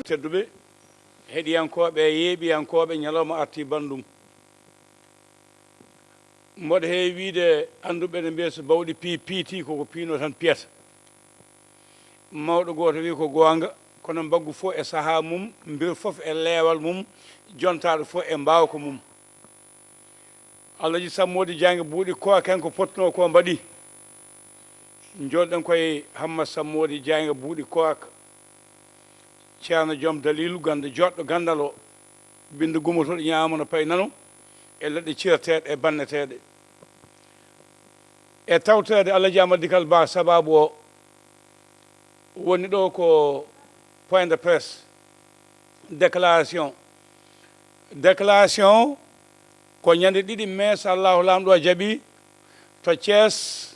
tedduɓe heɗiyankoɓe yeeɓiyankoɓe ñalawma arti bandum mboɗo heewi wiide annduɓe ne mbiya so bawɗi piiti koko piino tan piyata mawɗo gooto wi ko goonga kono mbaggu fof e sahaa mum mbir fof e leewal mum jontaaɗo fof e mbaawka mum Alaji Sammody Diagne buuɗi ko ken ko potno ko mbaɗi jolɗen koye Hammat Sammody Diagne buuɗi koaka ceerno joom dalilu ganda joɗɗo gandal o binde gumotoɗo ñaamano payi nano e leɗɗe cirateɗe e banneteɗe e tawtede Alaji Amadou Dikal Ba sababu o woni ɗo ko point de presse déclaration ko ñande ɗiɗi mai so allahu lamɗo jaaɓi to Thiès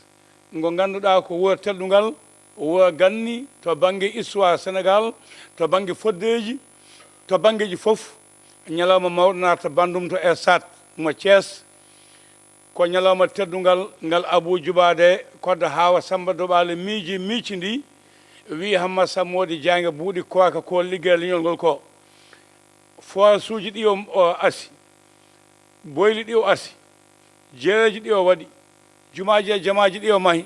ngo ganduɗa ko wuro teddungal wuro ganni to banggue histoire Sénégal to banggue foddeji to banggueji fof ñalawma mawɗo narta bandum to Esat mo Thiès ko ñalawma teddungal ngal Abou Djoubade koddo Hawa Samba Doɓale miicindi wi Hammat Sammody Diagne buuɗi koaka ko liggey leñol ngol ko forage uji ɗi o asi boyli ɗi o asi jeereji ɗi o waɗi jumaji e jamaji ɗi o mahi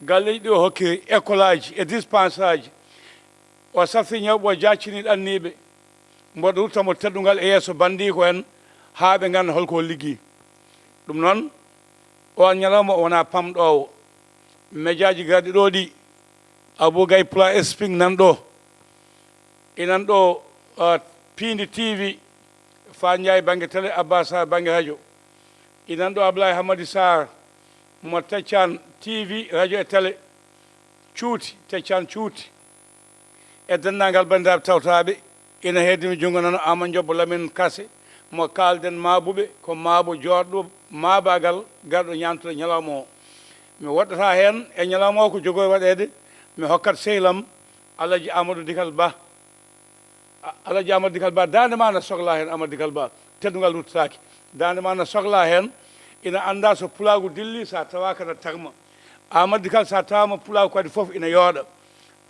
galleji ɗi o hokki école aji e dispense aji o safi ñawɓe o jaccini ɗanniɓe mboɗo ruttamo teddungal e yeeso bandiko en haa ɓe ganda holko liggi ɗum noon on ñalawma o wona pamɗowo médiaji garɗi ɗo ɗi Abou Gaye Pula Spring nan ɗo inan ɗo Pindi TV fa Ndiaye banggue télé Abbas banggue radio inan ɗo Ablaye Hamady Sarr mo Teccan TV radio e télé cuuti Teccan cuuti e denndangal bandiraɓe tawtaɓe ina heddimi junngo noon Amadou Diobbo Lamine Kassé mo kalden maabuɓe ko maabo joɗɗo maabagal garɗo ñamtude ñalawma o mi woɗɗata hen e ñalawma o ko jogo waɗede mi hokkat sehlam Alaji Amadou Dikal Ba Alaji Amadou Dikal Ba dande ma no sohla hen Amadou Dikal Ba teddugal ruttaki dande ma no sohla hen ina anda so pulagu dilli sa tawaka no tagma Amadou Dikal sa tawama pulagu kadi foof ina yooɗa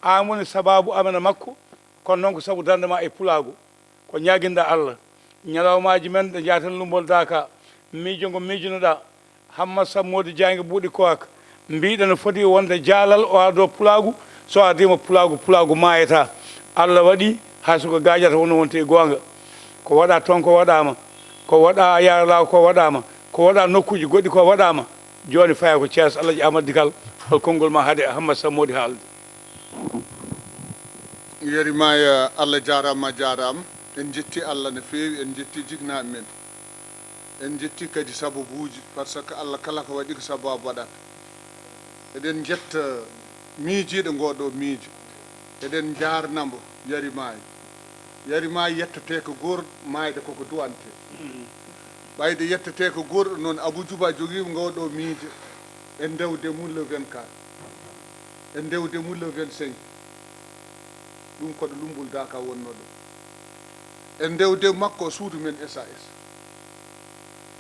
an woni sababu amana makko kono noon ko saabu dande ma e pulagu ko ñaguinɗa Allah ñalawmaji men ɗe jaten lumbol daka miijo ngo miijonoɗa Hammat Sammody Diagne buuɗi koaka mbiɗa no foti wonde jaalal o ado pulagu so adima pulagu mayata Allah waɗi hay soko gajata wono wonte gonga ko waɗa toon ko waɗama ko waɗa yaralaw ko waɗama ko waɗa nokkuji goɗɗi ko waɗama joni faya ko Thiès Alaji Amadou Dikal hol konngol ma haade Hammat Sammody haalde yerima Allah jarama en jetti Allah no feewi en jetti jignaɓe men en jetti kadi sababuji par ce que Allah kala ko waɗi ko sababu waɗata eɗen jetta miijiɗo ngoɗo miijo eɗen jarnamo yarimayi yettate ko goor mayde koko duwante ɓayde yettate ko goorɗo noon Abou Djouba joguima ngoɗo miijo e ndewde mum le 24 e ndewde mum le 25 ɗum koɗo lumbol daka wonno ɗo e ndewde makko suudu men SAS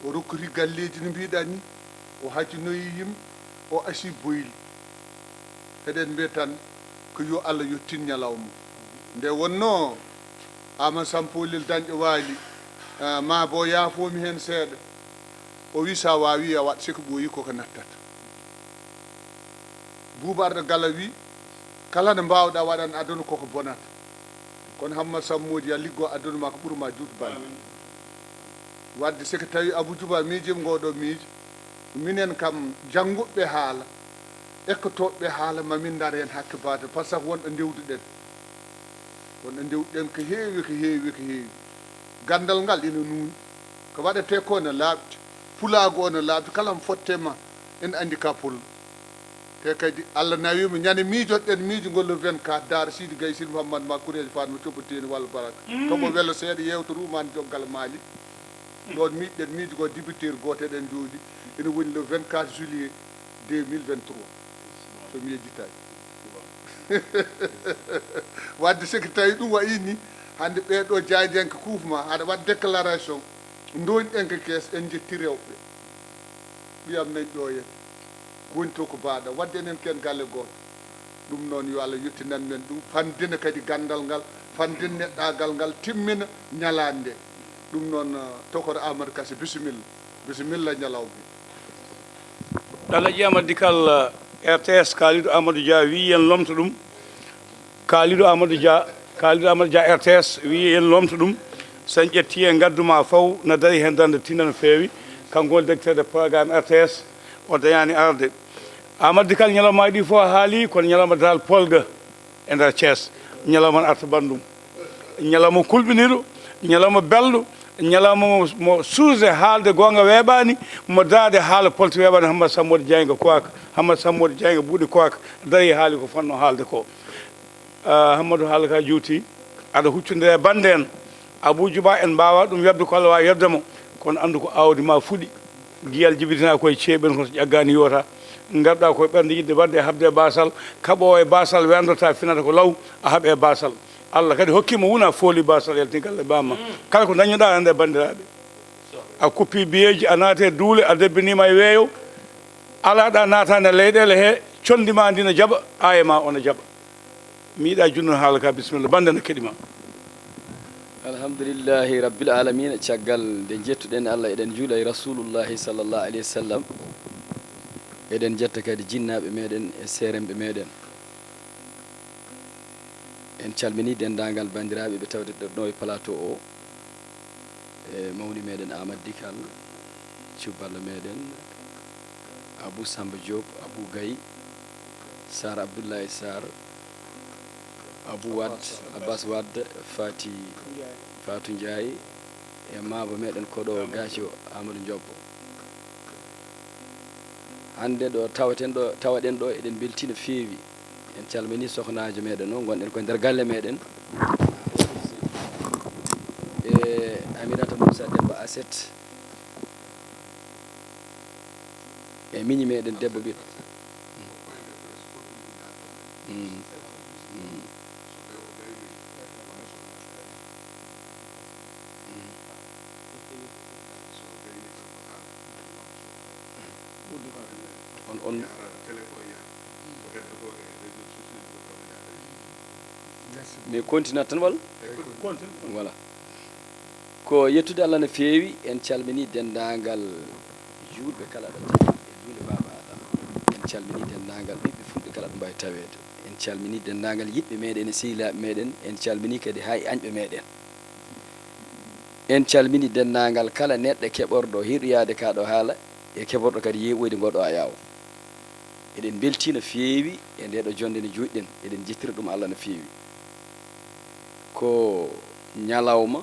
o rokkoti galleji no mbiɗa ni o hajjinoyi yimɓe o asi boyli eɗen mbiya tan ko yo Allah yettin ñalawma nde wonno Ama Sampolel dañƴo waali ma bo yaafomi hen seeɗa o wi sa wawi a waɗ siko ɓooyi koko nattata Boubarɗo Gala wi kala nde mbawɗa waɗan aduna koko bonata kono Hammat Sammody a liggo aduna ma ko ɓuurma juutu balle wadde siko tawi Abou Djouba miijima ngoɗo miijo minen kam jangguɓe haala ekkotoɓe haala mamin dar hen hakkibade par ce que wonɗo ndewduɗen ko heewi gandal ngal ina nuuni ko waɗete ko no laaɓti pulaago o no laaɓti kala mo fottema en andi ka pullo te kadi Allah nawima ñande miijoɗɗen miijo ngol le 24 Daara Sidi Gaye Sidi Mouhamadou ma Koureji Fatma coɓoteni walla baraka tomo welo seeɗa yewta rumani joggal maali ɗon miijoɗen miijo go débiteur goto eɗen jooɗi ene woni le 24 juillet 2023 so mi yejjitaki wadde siko tawi ɗum wayi ni hande ɓeɗo jaydenke kuufma haɗa waɗ déclaration doñɗen ko kees en jetti rewɓe ɓiyam nayi ƴooyen woni to ko mbaɗa wadde enen ken galle goto ɗum noon yo Allah yettinan men ɗum fandina kadi gandal ngal fandin neɗɗagal ngal timmina ñalande ɗum noon tokoto Amadou Kassé bisimilla bisimilla ñalawɓe Alaji Amadou Kal RTS Kalidou Amadou Dia wi en lomta ɗum Kalidou Amadou Dia RTS wi en lomta ɗum sen ƴetti e gadduma faw no dari hen dande tinna no feewi kanko woni directeur de programme RTS o dañani arde Amadou Kal ñalawma ɗi fof haali kono ñalawma dal polga e nder Thiès ñalawma arta bandum ñalawma kulɓiniɗo ñalawma belɗo ñalawma mo suuse haalde gonga weeɓani mo daade haala polti weeɓani Hammadou Sammodou Diayga Kowaka Hammadou Sammodou Diayga Buuɗi Kowaka dari haali ko fonno haalde ko Hammadou haala ka juuti aɗa huccodire bande en Abou Djouba en mbawa ɗum yebde ko Allah wawi yebdemo kono andu ko awdi ma fuɗi giyal jibitina koye ceeɓen koto ƴaggani yota garɗa koye ɓerde yidde wadde e habde basal kaɓo e basal wendota finata ko law a haaɓe basal Allah kadi hokkima wona fooli basal yalti galle bamma kala ko dañoɗa ande bandiraɓe a kuppi biyeji a naate duule a debbinima e weeyo alaɗa natande leyɗele he condima ndi no jaɓa ayema ono jaɓa mi yiiɗa junno haala ka bisimilla bande no keɗima alhamdulillahi rabbil alamina caggal nde jettuɗen Allah eɗen juula e rasulullahi sallllahu alayhi wa sallam eɗen jetta kadi jinnaɓe meɗen e seremɓe meɗen en calmini dendagal bandiraɓe ɓe tawde ɗo e plateau o e mawni meɗen Amadou Kal cuballo meɗen Abou Samba Diop Abou Gaye Sar Abdoullahi Sar Abou Wade Abbas Wade Fatou Ndiaye e maba meɗen koɗo gacio Amadou Diobbo hande ɗo tawaɗen ɗo eɗen belti no feewi en calmini sohnajo meɗen o gonɗen koye nder galle meɗen e Aminata Moussa Demba Aset e miñi meɗen debbo ɓiɗɗo on mais continue tan walla voilà ko yettude Allah no feewi en calmini dendagal juulɓe kala ɗo tawi e juule baba Adama en calmini dendagal ɓiɓɓe fulɓe kala ɗo mbawi tawede en calmini dendagal yiɗɓe meɗen e sehilaɓe meɗen en calmini kadi hay añɓe meɗen en calmini dendagal kala neɗɗo keɓorɗo hiɗoyade kaɗo haala e keɓorɗo kadi yeeɓoyde ngoɗo a yawo eɗen belti no feewi e ndeɗo jonde no juuɗɗen eɗen jettira ɗum Allah no feewi ko ñalawma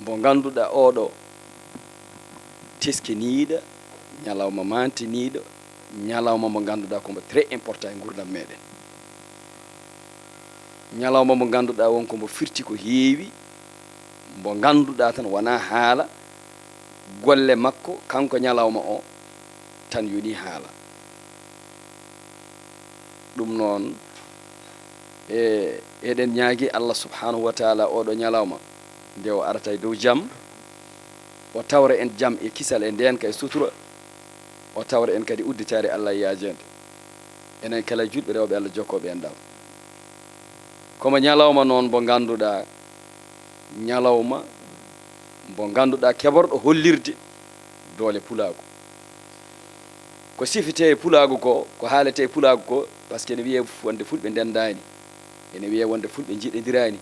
mo ganduɗa oɗo teskiniɗo ñalawma mantiniɗo ñalawma mo ganduɗa komo très important e gurdam meɗen ñalawma mo ganduɗa wonko mo firti ko heewi mo ganduɗa tan wona haala golle makko kanko ñalawma o tan yoni haala ɗum noon eɗen ñaagui Allah subhanahu wa taala oɗo ñalawma nde o arata e dow jaam o tawra en jaam e kisal e ndenka e sutura o tawra en kadi udditare Allah e yajede enen kala julɓe rewɓe Allah jokkoɓe en ɗam komo ñalawma noon mo ganduɗa ñalawma mo ganduɗa keɓorɗo hollirde doole pulago ko sifite e pulago ko haalete e pulago ko par ce que ene wiye wonde fulɓe ndendani ene wiye wonde fulɓe jiɗodirani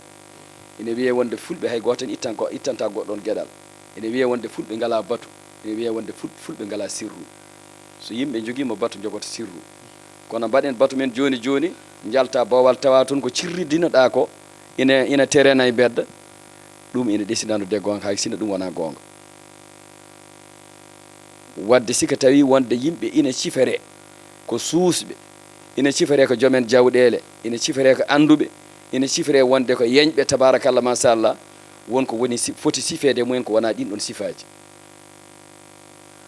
ene wiye wonde fulɓe hay goto en ittanta goɗɗon gueɗal ene wiye wonde fulɓe ngala batu ene wiye wonde fulɓe ngala sirru so yimɓe joguima batu jogoto sirru kono mbaɗen batu men joni joni jalta bowal tawa toon ko cirridinoɗa ko ina terena e bedda ɗum ina ɗesinanude gonga hay sino ɗum wona gonga wadde sika tawi wonde yimɓe ina cifere ko suusɓe ina cifere ko joomen jawɗele ina cifere ko anduɓe ina cifere wonde ko yeñɓe tabarakallah machallah wonko woni foti sifede mumen ko wona ɗin ɗon sifaji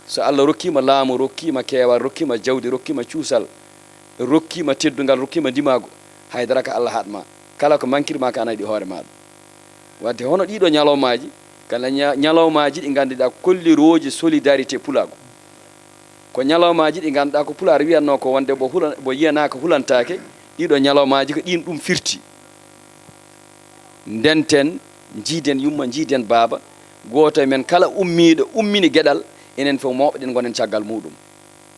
so Allah rokkima laamu rokkima keewal rokkima jawdi rokkima cuusal rokkima teddugal rokkima ndimago haydara ko Allah haɗma kala ko mankirma ko ana yiɗi hoore maɗa wadde hono ɗiɗo ñalawmaji kala ñalawmaji ɗi ganduɗa kolliroji solidarité pulago ko ñalawmaji ɗi ganduɗa ko pular wiyanno ko wonde bo yiyana ko hulantake ɗiɗo ñalawmaji ko ɗin ɗum firti ndenten jiiden yumma jiiden baaba goto men kala ummiɗo ummini gueɗal enen fof mawɓeɗen gonen caggal muɗum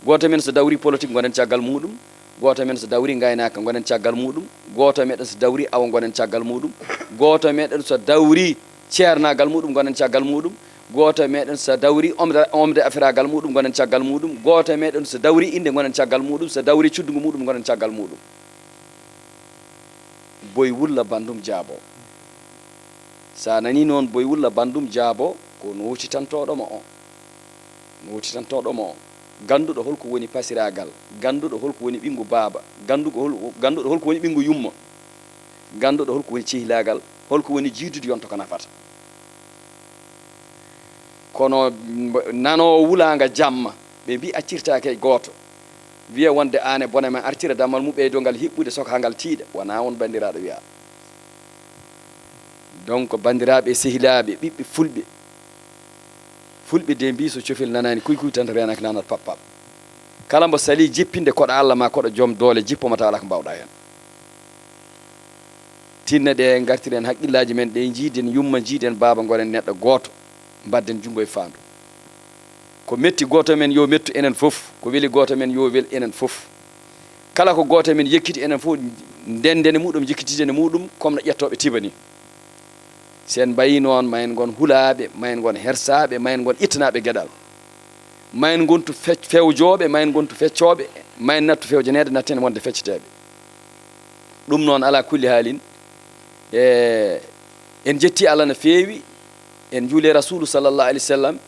goto men so dawri politique gonen caggal muɗum goto men so dawri gaynaka gonen caggal muɗum goto meɗen so dawri awa gonen caggal muɗum goto meɗen so dawri ceernagal muɗum gonen caggal muɗum goto meɗen so dawri omde affaire muɗum gonen caggal muɗum goto meɗen so dawri inde gonen caggal muɗum so dawri cuddugu muɗum gonen caggal muɗum boy wulla bandum jaabo sa nani noon boy wulla bandum jaabo ko no wuccitantoɗomo o no wuccitantoɗomo o ganduɗo holko woni pasiragal ganduɗo holko woni ɓingu baaba ganduɗo holko woni ɓingu yumma ganduɗo holko woni cehilagal holko woni jiidude yonto ko nafata kono nanowo wulaga jamma ɓe mbi accirtake e goto wiya wonde an e bone ma artira dammal mum ɓeydogal hiɓɓude sokagal tiiɗa wona on bandiraɗo wiya donc bandiraɓe sehilaɓe ɓiɓɓe fulɓe de mbi so cofel nanani kuy tan renaka nanat pappap kala mbo sali jippinde koɗo Allah ma koɗo joom doole jippomata ala ko mbawɗa hen tinna ɗe gartiren haqqillaji men ɗe jiiden yumma jiiden baaba gonen neɗɗo goto mbadden junggo e faandu ko metti goto men yo mettu enen fof ko weli goto men yo wel enen fof kala ko goto men yekkiti enen fof ndendene muɗum jikkitidene muɗum comme no ƴettoɓe tibani sen mbayi noon ma en gon hulaɓe ma en gon hersaɓe ma en gon ittanaɓe gueɗal ma en gontu fewjoɓe ma en gontu feccoɓe ma en nattu fewjanede natten wonde fecceteɓe ɗum noon ala kulli haalin en jetti Allah no feewi en juule rasulu sallallahu alaihi wasallam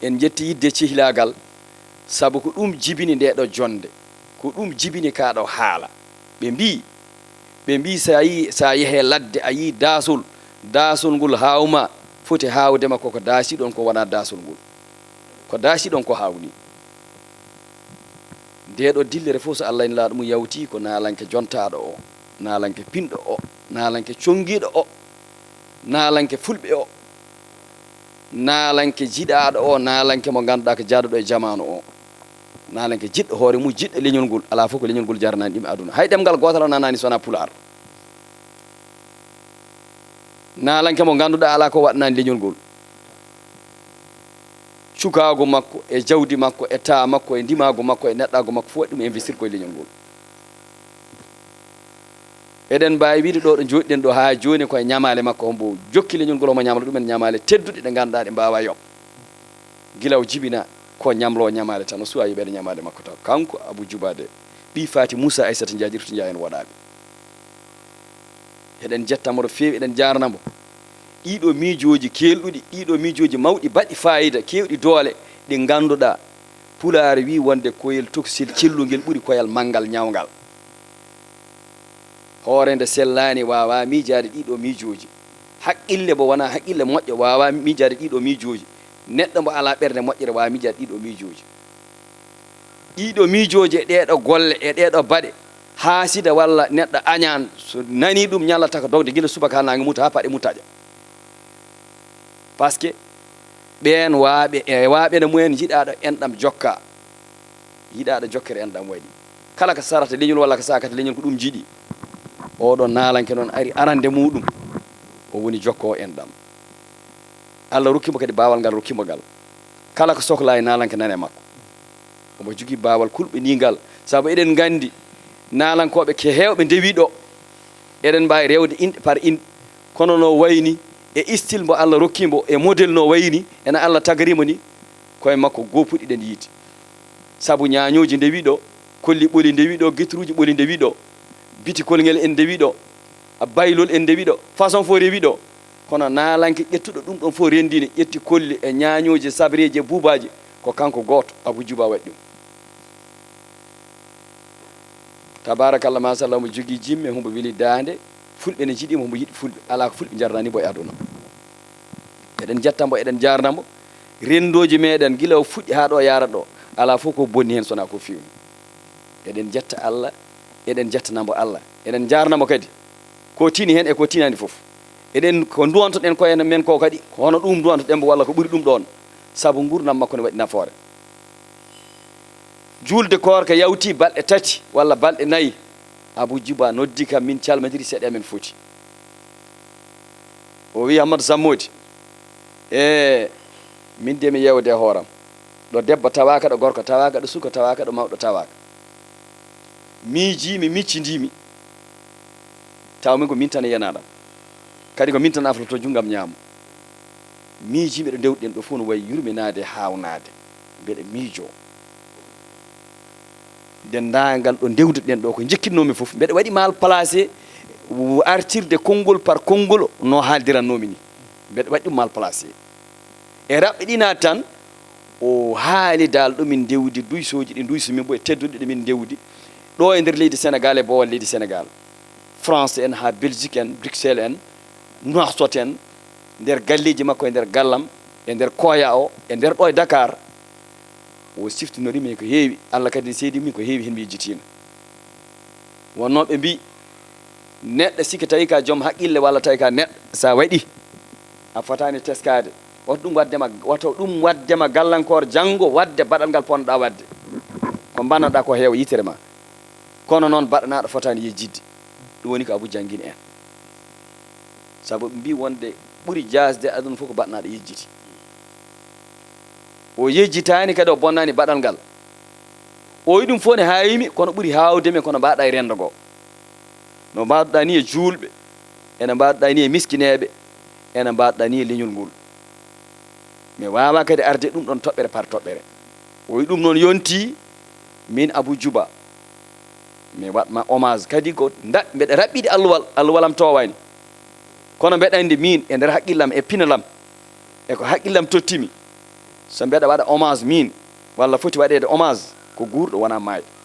en jetti yidde cehilagal sabu ko ɗum jibini ndeɗo jonde ko ɗum jibini kaɗo haala ɓe mbi sa yeehe ladde a yi dasol ngol hawma foti hawdema koko daasi ɗon ko wona dasol ngol ko daasi ɗon ko hawni ndeɗo dillere fof so Allah en laaɗo mum yawti ko naalanke jontaɗo o naalanke pinɗo o naalanke congiɗo o naalanke fulɓe o naalanke jiɗaɗo o naalanke mo ganduɗa ko jaaduɗo e jamanu o naalanke jiɗɗo hoore mum jiɗɗo leñol ngol ala fof ko leñol ngol jarnani ɗum aduna hay ɗemgal gotal nanani sona pular naalanke mo ganduɗa ala ko waɗnani leñol ngol cukago makko e jawdi makko e taa makko e ndimago makko e neɗɗago makko fof waɗi ɗum investir koye leñol ngol eɗen mbawi wiide ɗo ɗo joɗiɗen ɗo ha joni koye ñamale makko hombo jokki leñol ngol omo ñamla ɗumen ñamale tedduɗe ɗe ganduɗa ɗe mbawa yob guilaw jibina ko ñamlo ñamale tan o suwa yiɓede ñamale makko taw kanko Abou Djouba de ɓi Fati Moussa Aissata Jajirtu Dia en waɗaɓe eɗen jettamo ɗo fewi eɗen jarnamo ɗiɗo miijoji kelɗuɗi ɗiɗo miijoji mawɗi baɗɗi fayida kewɗi doole ɗi ganduɗa pulaar wi wonde koyel toksil cellugel ɓuuri koyal manggal ñawgal hoore nde sellani wawa miijade ɗiɗo miijoji haqqille mo wona haqqille moƴƴo wawa miijade ɗiɗo miijoji neɗɗo mo ala ɓerde moƴƴere wawa miijade ɗiɗo miijoji ɗiɗo miijoji e ɗeɗo golle e ɗeɗo baɗe haasida walla neɗɗo añan so nani ɗum ñallata ko dogde guila subaka ha nange muta ha paɗe mutaƴa par ce que ɓen waaɓe e waaɓene mumen jiɗaɗo enɗam jokka yiɗaɗo jokkere enɗam waɗi kala ko sarata leñol walla ko sakata leñol ko ɗum jiiɗi oɗon naalanke noon ari arande muɗum o woni jokko enɗam Allah rokkimo kadi bawal ngal rokkimo ngal kala ko sohla e naalanke nane makko omo jogui bawal kulɓinigal saabu eɗen gandi naalankoɓe ke hewɓe ndewi ɗo eɗen mbawi rewde inɗe par inɗe kono no wayni e style mo Allah rokkimo e modèle no wayni ena Allah tagarimo ni koye makko gopuɗi ɗen yiiti saabu ñañoji ndewi ɗo kolli ɓoli ndewi ɗo guitruji ɓoli ndewi ɗo bitikol ngel en ndewi ɗo baylol en ndewi ɗo façon fo rewi ɗo kono naalanke ƴettuɗo ɗum ɗon fof rendini ƴetti kolli e ñañoji sabreji e buubaji ko kanko goto Abou Djouba waɗi ɗum tabarakallah machallah mo jogui jimme hombo weeli dande fulɓe ne jiiɗimo hombo yiɗi fulɓe ala ko fulɓe jarnani bo e aduna eɗen jettambo eɗen jarnamo rendoji meɗen guila o fuɗɗi ha ɗo yara ɗo ala fof ko bonni hen sona ko fewni eɗen jetta Allah eɗen jettanamo Allah eɗen jarnamo kadi ko tini hen e ko tinani foof eɗen ko duwantoɗen koye men ko kadi hono ɗum duwantoɗenmo walla ko ɓuuri ɗum ɗon saabu gurdam makko ne waɗi nafoore julde koor ko yawti balɗe 3 walla balɗe 4 Abou Djouba noddi kam min calmodiri seeɗa men foti o wi Amadou Sammodi min de mi yewde hooram ɗo debbo tawaka ɗo gorko tawaka ɗo suka tawaka ɗo mawɗo tawaka miijimi miccidimi taw min ko min tan yenaɗam kadi ko min tan afloto junggam ñaamo miijimi ɗo dewɗen ɗo fof no wayi yurminade hawnade mbeɗa miijo dendagal ɗo dewduɗen ɗo ko jekkitnomi fof mbeɗa waɗi mal placé artirde konngol par konngol no haaldirannomi ni mbeɗa waɗi ɗum mal placé e raɓɓe ɗina tan o haali dal ɗumin dewdi duysoji ɗi duysomin bo e tedduɗe ɗe min dewdi ɗo e nder leydi Sénégal e bowal leydi Sénégal France en ha Belgique en Bruxelles en Nouakchott en nder galleji makko e nder gallam e nder koya o e nder ɗo e Dakar o siftinorimin ko heewi Allah kadi seedi min ko heewi hen mi yejjitima wonno ɓe mbi neɗɗo sikki tawi ka joom haqqille walla tawi ka neɗɗo sa waɗi a fotani teskade woto ɗum waddema gallankor janggo wadde baɗal ngal ponnoɗa wadde ko bannoɗa ko heewa yitere ma kono noon baɗanaɗo fotani yejjidde ɗum woni ko Abou Dianguine en saabu ɓe mbi wonde ɓuuri jasde aduna fof ko baɗanaɗo yejjiti o yejjitani kadi o bonnani baɗal ngal o yi ɗum fof ne hawimi kono ɓuuri hawdemi kono mbaɗa e rendo go no mbaɗuɗa ni e julɓe ene mbaɗuɗa ni e miskineɓe ene mbaɗuɗa ni e leñol ngol mi wawa kadi arde ɗum ɗon toɓɓere par toɓɓere o yi ɗum noon yonti min Abou Djouba mi waɗma hommage kadi ko mbeɗa raɓɓiɗi alluwalam towani kono mbeɗa andi min e nder haqqillam e pinalam e ko haqqillam tottimi so mbeɗa waɗa hommage min walla foti waɗede hommage ko gurɗo wona mayɗo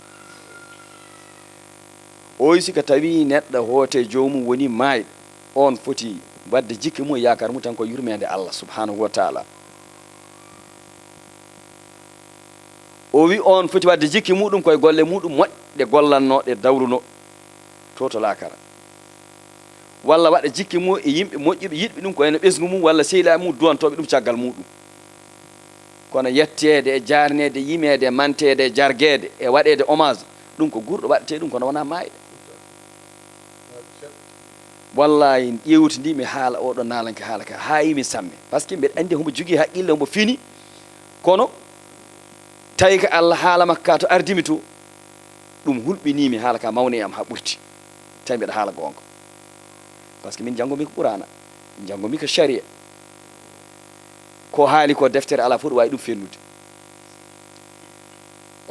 o yi sika tawi neɗɗo hoote jomum woni mayɗo on foti wadde jikki mum yakar mum tan ko yurmede Allah subhanahu wa taala o wi on foti wadde jikki muɗum koye golle muɗum moƴƴe gollanno ɗe dawruno to lakara walla waɗa jikki mum e yimɓe moƴƴuɓe yiɗɓe ɗum ko ene ɓesgu mum walla sehilaɓe mum duwantoɓe ɗum caggal muɗum kono yettede e jarnede yimede e mantede e jarguede e waɗede hommage ɗum ko gurɗo waɗete ɗum kono wona mayɗo wallahi ƴewtidimi haala oɗo nalanke haala ka ha yimi samme par ce que mbeɗa andi hombo jogui haqqille hombo fini kono tawi ko Allah haala makka to ardimi to ɗum hulɓinimi haala ka mawni e am ha ɓurti tawi mbeɗa haala gonga par ce que min janggomi ko Qur'ana janggomi ko sharia ko haali ko deftere ala fof ɗo wawi ɗum fennude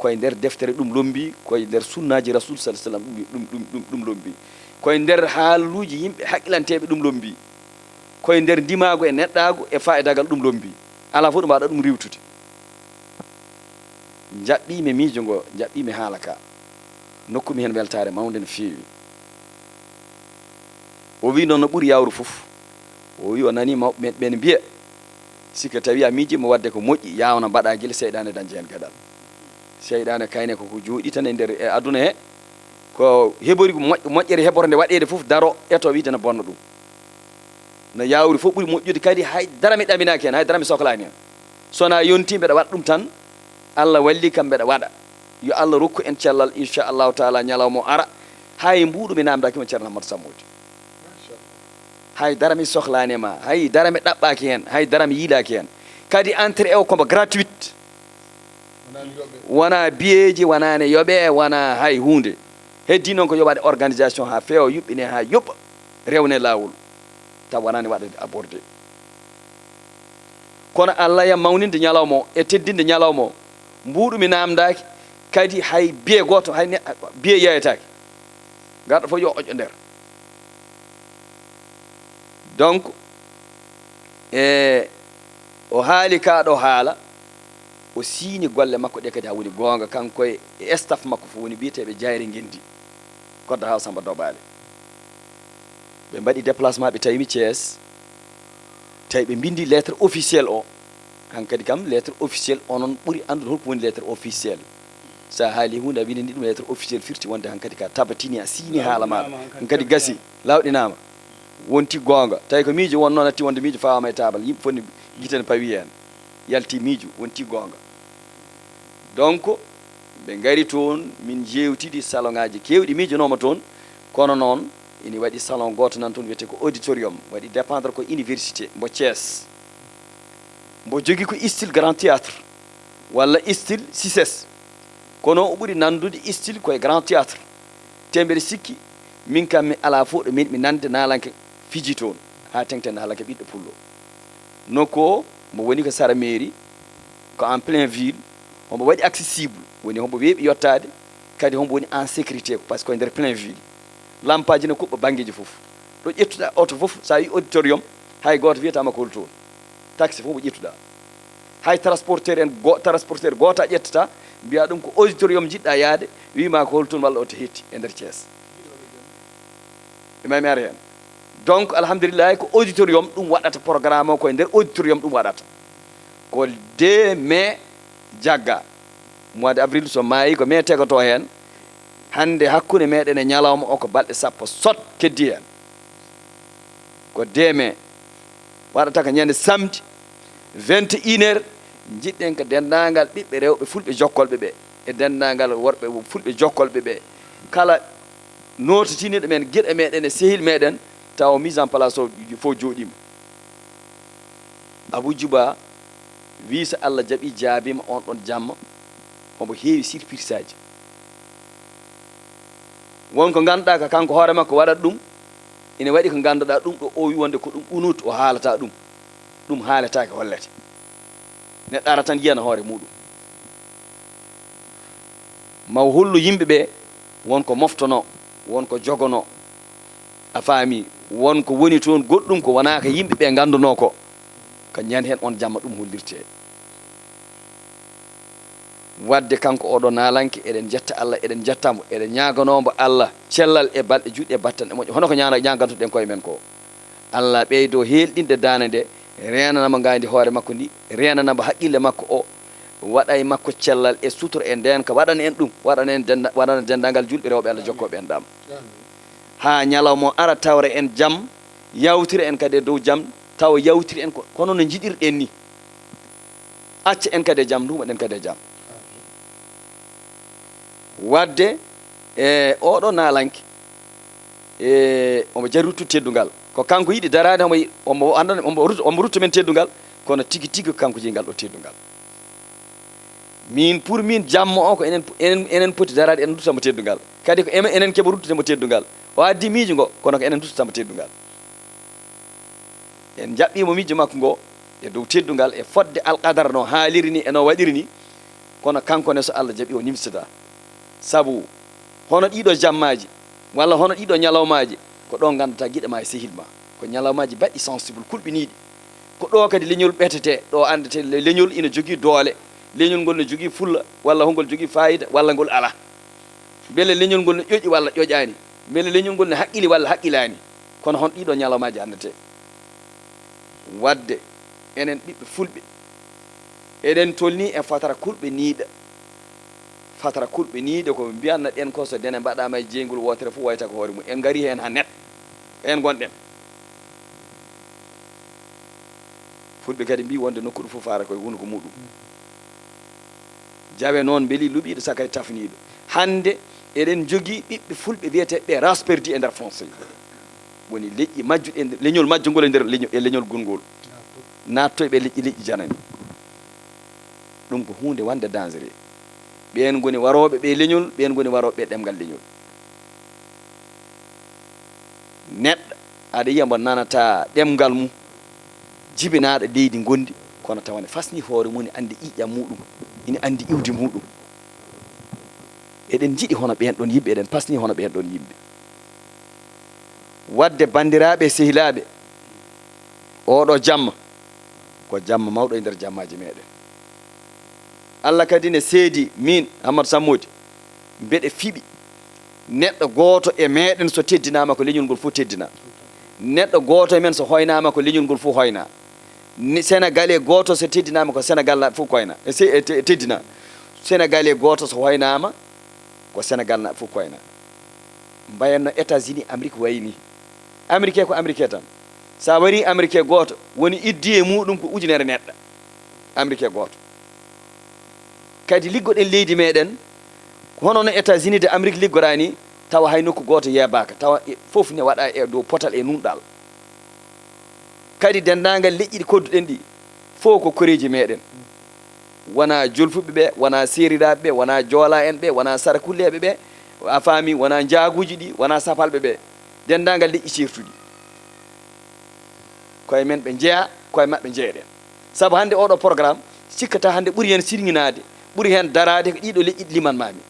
koye nder deftere ɗum lombi koye nder sunnaji rasul sallallahu alaihi wasallam ɗum lombi koye nder haaluji yimɓe haqqilanteɓe ɗum lombi koye nder ndimago e neɗɗago e fa'idagal ɗum lombi ala fof ɗum mbaɗa ɗum riwtude jaɓɓimi miijo ngo jaɓɓimi haala ka nokkumi hen weltare mawde no feewi o wi noon no ɓuuri yawru fof o wi o nani mawɓe ɓen mbiya sika tawi a miijima wadde ko moƴƴi yawna mbaɗa guila seyɗane dañje hen gadal seyɗane kayne koko jooɗi tan e nder e aduna he ko heɓori ko moƴƴere heɓorde waɗede fof daro eto wiide no bonna ɗum no yawri fof ɓuuri moƴƴude kadi hay dara mi ɗaminaki hen hay dara mi sohlani hen sona yonti mbeɗa waɗa ɗum tan Allah walli kam mbeɗa waɗa yo Allah rokku en cellal inchallahu taala ñalawma ara hay mbuɗumi namdakima ceerno Amadou Sammodi hay dara mi sohlanima hay dara mi ɗaɓɓaki hen hay dara mi yiilaki hen kadi entrée o kombo gratuite wona biyeji wonane yooɓe wona hay hunde heddi noon ko yoɓade organisation ha feewa yuɓɓine ha yoɓɓa rewne lawol taw wonani waɗade abordé kono Allah ya mawninde ñalawma o e teddinde ñalawma o mbuɗumi namdaki kadi hay biye goto hay biye yeyetaki garɗo fof yo oƴƴo nder donc o haali kaɗo haala o siini golle makko ɗe kadi ha woni gonga kanko e staff makko fof woni biyeteɓe Jayri Ngendi Kodda Haw Samba Doɓale ɓe mbaɗi déplacement ɓe tawimi Thiès tawi ɓe bindi lettre officiel o hankadi kam lettre officiel onon ɓuuri andude holko woni lettre officiel sa haali hunde a winandi ɗum lettre officiel firti wonde hankadi ka tabatini a siini haala maɗa hankadi gasi lawɗinama wonti gonga tawi ko miijo wonno natti wonde miijo fawama e tabal yimɓe fonni guitane pawi hen yalti miijo wonti gonga donc ɓe gari toon min jewtidi salon ngaji kewɗi miijonoma toon kono noon ina waɗi salon goto nan toon wiyete ko auditorium waɗi dépendre ko université mbo Thiès mbo jogui ko style grand théâtre walla style CICES kono o ɓuuri nandude style koye grand théâtre tembeɗe sikki min kam mi ala fof ɗo mi nande nalanke fiji toon ha tengten nalanke ɓiɗɗo pullo nokku o mbo woni ko Sara Mairie ko en plein ville hombo waɗi accessible woni hombo weeɓi yottade kadi hombo woni en sécurité par ce que koye nder plein ville lampaji ne kuɓɓa banggueji fof ɗo ƴettuɗa auto fof sa wi auditorium hay goto wiyatama ko hol toon taxi fof mo ƴettuɗa hay transporteur goto a ƴettata mbiya ɗum ko auditorium jiɗɗa yaade wima ko hol toon walla auto hetti e nder Thiès imami ara hen donc alhamdulillahi ko auditorium ɗum waɗata programme o koye nder auditorium ɗum waɗata ko 2 mai jagga mois de avril so maayi ko mai tegoto hen hande hakkude meɗen e ñalawma o ko balɗe sappo sot keddi hen ko 2 mai waɗata ko ñande samedi 21 heures jiɗɗen ko dendagal ɓiɓɓe rewɓe fulɓe jokkolɓe ɓe e dendagal worɓe fulɓe jokkolɓe ɓe kala nototiniɗo men gueɗe meɗen e sehil meɗen taw mise en place o fof jooɗima Abou Djouba wi so Allah jaaɓi jaabima on ɗon jamma omo heewi surprise aji wonko ganduɗa ko kanko hoore makko waɗat ɗum ina waɗi ko ganduɗa ɗum ɗo o wi wonde ko ɗum unut o haalata ɗum haaletake hollete neɗɗo ara tan yiyana hoore muɗum maw hollu yimɓeɓe wonko moftono wonko jogono a faami wonko woni toon goɗɗum ko wona ko yimɓeɓe ganduno ko ñande hen on jamma ɗum hollirte wadde kanko oɗo nalanke eɗen jetta Allah eɗen jettamo eɗen ñaganombo Allah cellal e balɗe juɗɗe battan e moƴƴo hono ko ñagantuɗen koye men ko Allah ɓeydo helɗinde dande nde renanamo gandi hoore makko ndi renanamo haqqille makko o waɗa e makko cellal e sutura e nden ko waɗana en ɗum waɗana dendagal julɓe rewɓe Allah jokkoɓe en ɗam ha ñalawmo ara tawre en jaam yawtira en kadi e dow jaam taw yawtiri en kono no jiɗirɗen ni acca en kadi e jaam ndumaɗen kadi e jaam wadde e oɗo nalanke omo jari ruttude teddugal ko kanko yiɗi darade omo rutta men teddugal kono tigui tigui kanko jeeyi ngal ɗo teddugal min pour min jamma o ko enen poti darade enen ruttamo teddugal kadi ko enen keɓa ruttudemo teddugal o addi miijo ngo kono ko enen ruttutamo teddugal en jaɓɓimo miijo makko ngo e dow teddugal e fodde alqadara no haaliri ni eno waɗiri ni kono kanko ne so Allah jaaɓi o nimsita sabu hono ɗiɗo jammaji walla hono ɗiɗo ñalawmaji ko ɗo gandata guiɗe ma e sehil ma ko ñalawmaji baɗɗi sensible kulɓiniɗi ko ɗo kadi leñol ɓetete ɗo andete leñol ina jogui doole leñol ngol ne jogui fulla walla hongol jogui fayida walla ngol ala beele leñol ngol ne ƴoƴi walla ƴoƴani beele leñol ngol ne haqqili walla haqqilani kono hon ɗiɗo ñalawmaji andete wadde enen ɓiɓɓe fulɓe eɗen tolni e fatara kulɓe niiɗe ko mbiyanna ɗen ko so dene mbaɗama e jeygol wotere fof wayta ko hoore mum en gari hen ha net en gonɗen fulɓe kadi mbi wonde nokku ɗo fof fara koye wonko muɗum jawe noon beeli luɓiɗo sakay tafniɗo hande eɗen jogui ɓiɓɓe fulɓe wiyeteɓe ras perdi e nder foncé woni leƴƴi majjuɗe leñol majjugol e nder leñol gongol natto ɓe leƴƴi janani ɗum ko hunde wande dangereux ɓen goni waroɓe ɓe leñol ɓen goni waroɓe ɓe ɗemgal leñol neɗɗo aɗa yiya mbo nanata ɗemgal mum jibinaɗo leydi gondi kono tawane fasni hoore mum ne andi ƴiƴam muɗum ina andi iwdi muɗum eɗen jiiɗi hono ɓen ɗon yimɓe eɗen pasni hono ɓen ɗon yimɓe wadde bandiraɓe sehilaɓe oɗo jamma ko jamma mawɗo e nder jammaji meɗen Allah kadi ne seedi min Amadou Sammodi mbeɗe fiɓi neɗɗo goto e meɗen so teddinama ko leñol ngol fof teddina neɗɗo goto e men so hoynama ko leñol ngol fof hoyna sénégalais goto so teddinama ko sénégal naɓe fof koyna teddina sénégalais goto so hoynama ko sénégal naɓe fof koyna mbayanno États-Unis Amérique wayni américain ko américain tan sa wari américain goto woni iddi e muɗum ko ujunere neɗɗo américain goto kadi liggoɗen leydi meɗen hono no États-Unis de Amérique liggorani tawa hay nokku goto yeebaka tawa fof ne waɗa e dow potal e nunɗal kadi dendagal leƴƴi ɗi kodduɗen ɗi fof ko koreji meɗen wona jolfuɓe ɓe wona seriraɓe ɓe wona joola en ɓe wona sarakulleɓe ɓe a faami wona jaaguji ɗi wona sapalɓe ɓe dendagal leƴƴi certuɗi koye men ɓe jeeya koye maɓɓe jeeɗen saabu hande oɗo programme sikkata hande ɓuuri hen sirginade ɓuuri hen darade ko ɗiɗo leƴƴi limanmami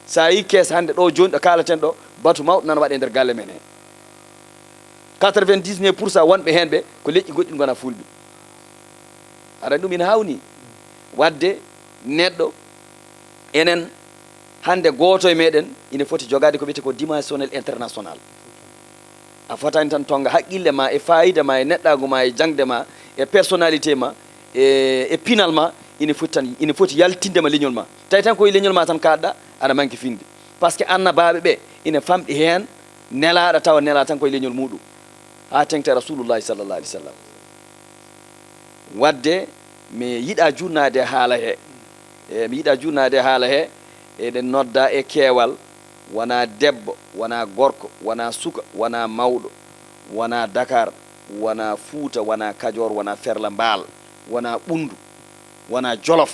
sa yi kees hande ɗo joni ɗo kalaten ɗo batu mawɗo nan waɗe nder galle men he 99% wonɓe hen ɓe ko leƴƴi goɗɗi gona fulɓe aɗa ɗum ina hawni wadde neɗɗo enen hande goto e meɗen ina foti jogade ko wiyete ko dimensionnel international a fotani tan tonga haqqille ma e fayida ma e neɗɗago ma e jangde ma e personnalité ma e pinal ma ina foti yaltindema leñol ma tawi tan koye leñol ma tan kaɗɗa aɗa manque finde par ce que annabaɓe ɓe ina famɗi hen nelaɗa tawa nela tan koye leñol muɗum ha tengte rasulullahi sallallah alih w sallam wadde mi yiɗa jurnade haala he mi yiɗa jurnade haala he eɗen nodda e keewal wona debbo wona gorko wona suka wona mawɗo wona Dakar wona Fuuta wona Kajoor wona Ferla Mbaal wona Ɓundu wona Jolof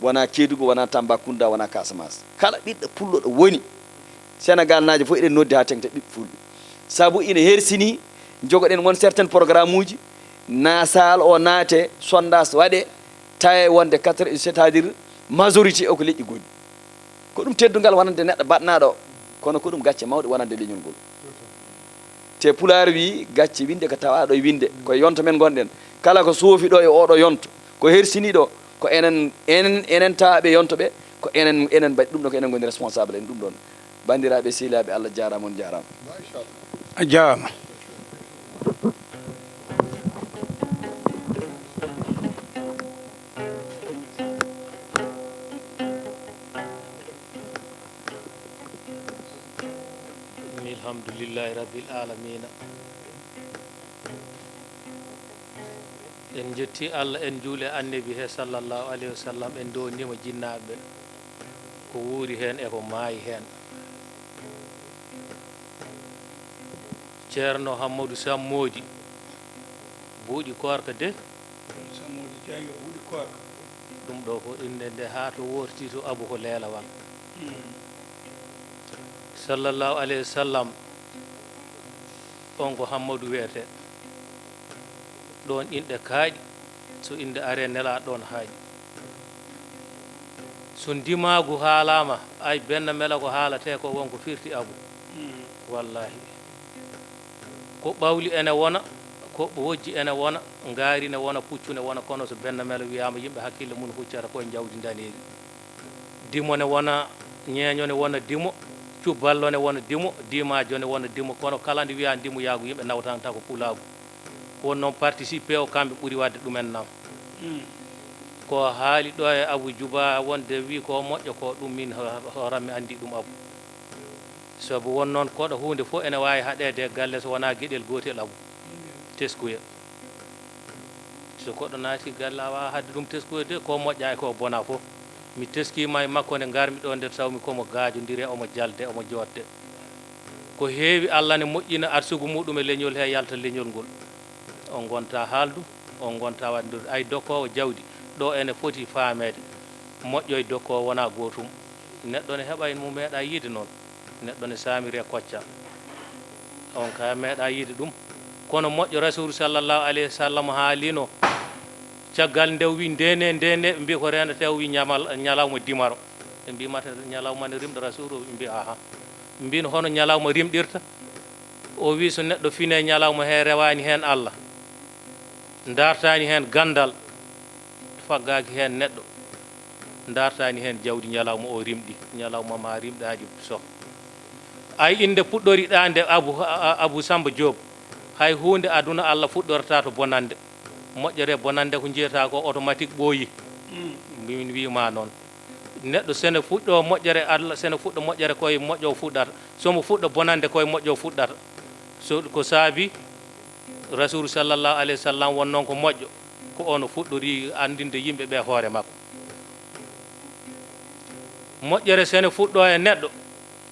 wona Kédougou wona Tambacounda wona Casamance kala ɓiɗɗo pullo ɗo woni Sénégal naji fof eɗen noddi ha tengte ɓiɓɓe fulɓe saabu ina hersini jogoɗen won certaine programme uji nasal o naate sondage waɗe tawe wonde 4 c'est à dire majorité o ko leƴƴi goɗɗi ko ɗum teddugal wonande neɗɗo batnaɗo kono ko ɗum gacce mawɗe wonande leñol ngol te pulaar wi gacce winde ko tawaɗo e winde koye yonto men gonɗen kala ko soofi ɗo e oɗo yonto ko hersini ɗo ko enen tawaɓe yonto ɓe ko enen mbaɗi ɗum ɗo ko enen goni responsable en ɗum ɗon bandiraɓe sehilaɓe Allah jarama on jarama a jarama alhamdulillahi rabbil alamina en jetti Allah en juule annabi he sallallahu alayhi wa sallam en donima jinnaɓe ko wuuri hen e ko maayi hen ceerno Hammadou Sammodi buuɗi korka de Sammodi Diagne buuɗi korka ɗum ɗo ko inde nde ha to worti to Abou ko leelawal sallallahu alayhi wa sallam on ko Hammadou wiyete ɗon inɗe kaaƴi so inde are nela ɗon haaƴi so ndimagu haalama ay benna mela ko haalate ko wonko firti Abou wallahi ko ɓawli ene wona ko wojji ene wona ngaari ne wona puccu ne wona kono so benna mela wiyama yimɓe hakkille mum huccata koye jawdi daneeri dimo ne wona ñeeño ne wona dimo cuballo ne wona dimo dimajo ne wona dimo kono kala nde wiya dimo yaago yimɓe nawtanta ko pulagu won noon participé o kamɓe ɓuuri wadde ɗumen nam ko haali ɗo e Abou Djouba wonde wi ko moƴƴo ko ɗum min horanmi andi ɗum Abou sabu won noon koɗo hunde fof ene wawi haɗede e galle so wona gueɗel gotel Abou teskuya so koɗo naati galle a wawa hadde ɗum teskuya de ko moƴƴa e ko bona fof mi teskima e makko nde garmi ɗo nder tawmi komo gaajodiri omo jalde omo jodde ko heewi Allah ne moƴƴina arsugu muɗum e leñol he yalta leñol ngol on gonta haaldu on gonta wadde ay dokkowo jawdi ɗo ene foti faamede moƴƴo e dokkowo wona gotum neɗɗo ne heɓa mo meeɗa yiide noon neɗɗo ne saamiri e kocca on ka meeɗa yiide ɗum kono moƴƴo rasul sallallahu alayhi wa sallam haalino caggal nde wi ndene ɓe mbi ko rendete o wi ñalawma dimaro ɓe mbimata ñalawma ne rimɗo rasul o ɓe mbi aha mbino hono ñalawma rimɗirta o wi so neɗɗo fine ñalawma he rewani hen Allah dartani hen gandal faggaki hen neɗɗo dartani hen jawdi ñalawma o rimɗi ñalawma ma rimɗaji soh ay inde puɗɗori ɗande Abou Samba Diop hay hunde aduna Allah fuɗɗorta to bonande moƴƴere bonande ko jiyata ko automatique ɓooyi min wima noon neɗɗo sene fuɗɗo moƴƴere Allah sene fuɗɗo moƴƴere koye moƴƴo fuɗɗata somo fuɗɗo bonande koye moƴƴo fuɗɗata so ko saabi rasul sallallahu alayhi wa sallam won noon ko moƴƴo ko ono fuɗɗori andinde yimɓe ɓe hoore makko moƴƴere sene fuɗɗo e neɗɗo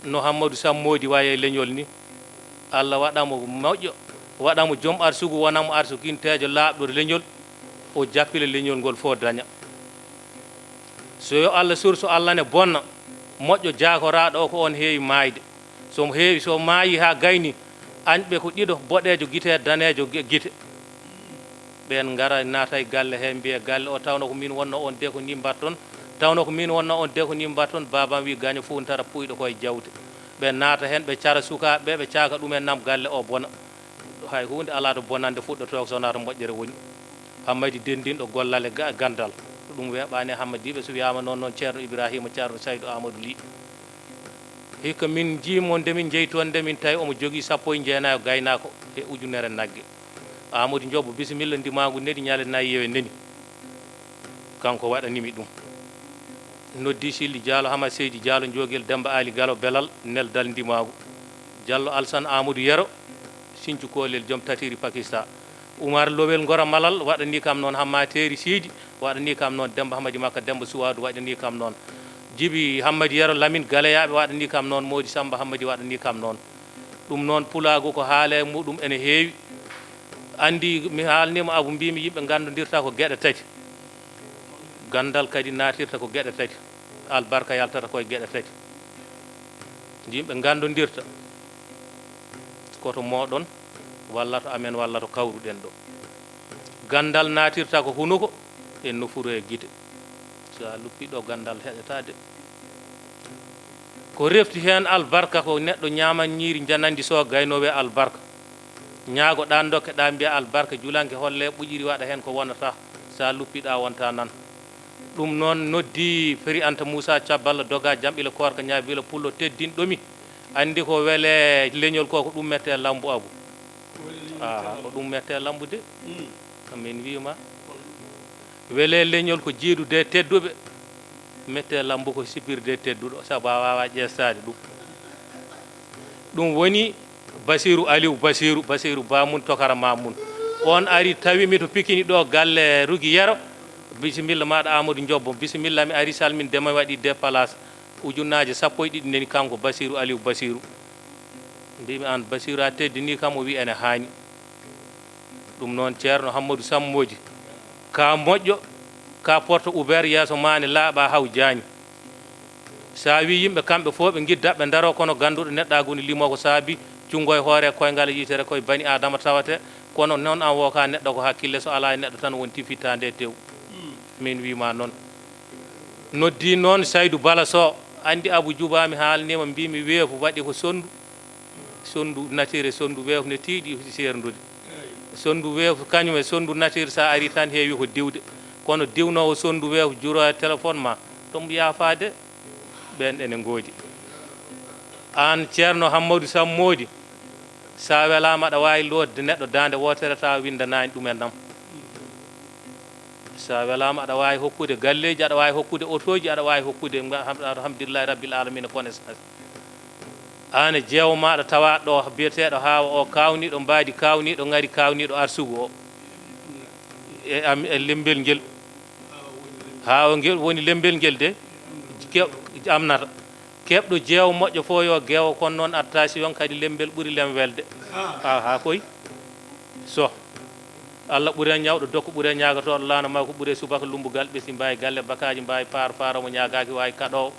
no Hammadou Sammodi waye leñol ni Allah waɗamo moƴƴo waɗamo joom arsugu wonamo arsukintejo laaɓɗo leñol o jappile leñol ngol fof daña so yo Allah source Allah ne bonna moƴƴo jaakoraɗo o ko on heewi maayde somo heewi so maayi ha gayni añɓe ko ɗiɗo boɗejo guite danejo guite ɓen gara naata e galle he mbiya galle o tawno ko min wonno on de ko ni mbatton tawno ko min wonno on de ko ni mbatton babam wi gaño fof tara puyɗo koye jawte ɓe naata hen ɓe cara sukaɓe ɓe caaka ɗumen nam galle o bona hay hunde ala to bonande fuɗɗoto so wona to moƴƴere woni Hammadi dendinɗo gollale gandal ɗum weeɓani Hammadiɓe so wiyama noon ceerno Ibrahima ceerno Saydou Amadou Ly hikka min jimo nde min jeeyi toon nde min tawi omo jogui 19 gaynako e ujunere naggue Amadou Ndiobo bisimilla ndimagu nedi ñale nayi yewe neni kanko waɗanimi ɗum noddi Silli Diallo Hamad Seydi Diallo jogel Demba Ali Galo Belal nel dal ndimagu Diallo Alsane Amadou Yero Sinthiou Kolel joom tatiri Pakistan Oumar Lowel Ngora Malal waɗani kam noon Hamma Teri Sidi waɗani kam noon Demba Hamadi Makka Demba Suwadou waɗani kam noon Djibi Hammadi Yero Lamine Galeyaɓe waɗani kam noon Modi Samba Hammadi waɗani kam noon ɗum noon pulago ko haale muɗum ene heewi andi mi haalnima Abou mbimi yimɓe gandodirta ko gueɗe tati gandal kadi natirta ko gueɗe tati albarka yaltata koye gueɗe tati yimɓe gandodirta koto moɗon walla to amen walla to kawruɗen ɗo gandal natirta ko hunuko e nofuru e guite sa luppiɗo gandal heƴatade ko refti hen albarka ko neɗɗo ñaman ñiiri janandi so gaynowe albarka ñaagoɗa dokkeɗa mbiya albarka julanke holle ɓuƴiri waɗa hen ko wonata sa luppiɗa wonta nan ɗum noon noddi Feri Anta Moussa Thiaballa doga jamɓile korka ñaabila pullo teddinɗomi andi ko weele leñol ko ɗum mette lambu Abou ko ɗum mette lambu de min wima weele leñol ko jiidude tedduɓe mette lambu ko sipirde tedduɗo saabu a wawa ƴestade ɗum woni Basirou Aliou Basirou Bamoun Tokara Mamoun on ari tawimi to Pikini ɗo galle Rugi Yero bisimilla maɗa Amadou Ndiobo bisimilla mi ari salmin dema waɗi déplace ujunnaje 12 neni kanko Basirou Aliou mbimi an Basirou a teddini kam o wi ene haani ɗum noon ceerno Hammadou Sammodi ka moƴƴo ka porte ouvert yeeso mane laaɓa haw jaani sa wi yimɓe kamɓe fof ɓe guidda ɓe daro kono ganduɗo neɗɗaguni limo ko saabi junggo e hoore koyngal yitere koye bani adama tawate kono noon an woka neɗɗo ko hakkille so ala e neɗɗo tan won tifittande e tew min wima noon noddi noon Saydou Bala Sow andi Abou Dioubami haalnima mbimi weefu waɗi ko sondu nature sondu weefu ne tiiɗi serdude sondu weefu kañum e sondu nature sa ari tan heewi ko diwde kono diwnowo sondu weefu juro e téléphone ma ɗum yaafade ɓen ene ngoodi an ceerno Hammadou Sammodi sa welama aɗa wawi lodde neɗɗo dande wotere taw windanani ɗumen nam sa welama aɗa wawi hokkude galleji aɗa wawi hokkude autoji aɗa wawi hokkude alhamdulillahi rabbil alamina connaissance an jeewo maɗa tawa ɗo biyeteɗo Hawa o kawniɗo mbadi kawniɗo ngari kawniɗo arsugu o e lembel ngel Hawa ngel woni lembel ngel de amnata keɓɗo jeewo moƴƴo fo yo geewo kono noon attention kadi lembel ɓuuri lem welde ha koy so Allah ɓuure ñawɗo dokko ɓuure ñagatoɗo lana ma ko ɓuure subaka lumbugal ɓesi mbawi galle bakaji mbawi paramo ñagaki wawi kaɗowo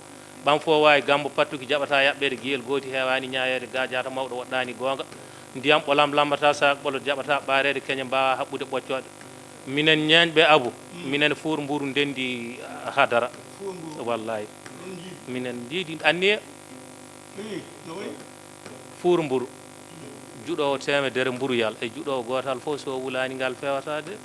ɓam fo wawi gambo pattuki jaɓata yaɓɓede guiyel gooti hewani ñayede ga jata mawɗo woɗɗani gonga ndiyam ɓolam lambata sa ɓolo jaɓata ɓarede keñe mbawa haɓɓude ɓoccode minen ñeñɓe Abou minen Four Mbourou ndendi hadara wallahi minen jiidi anniye Four Mbourou juɗowo temedere mburuyal e juɗowo gotal fof so wulani ngal fewata de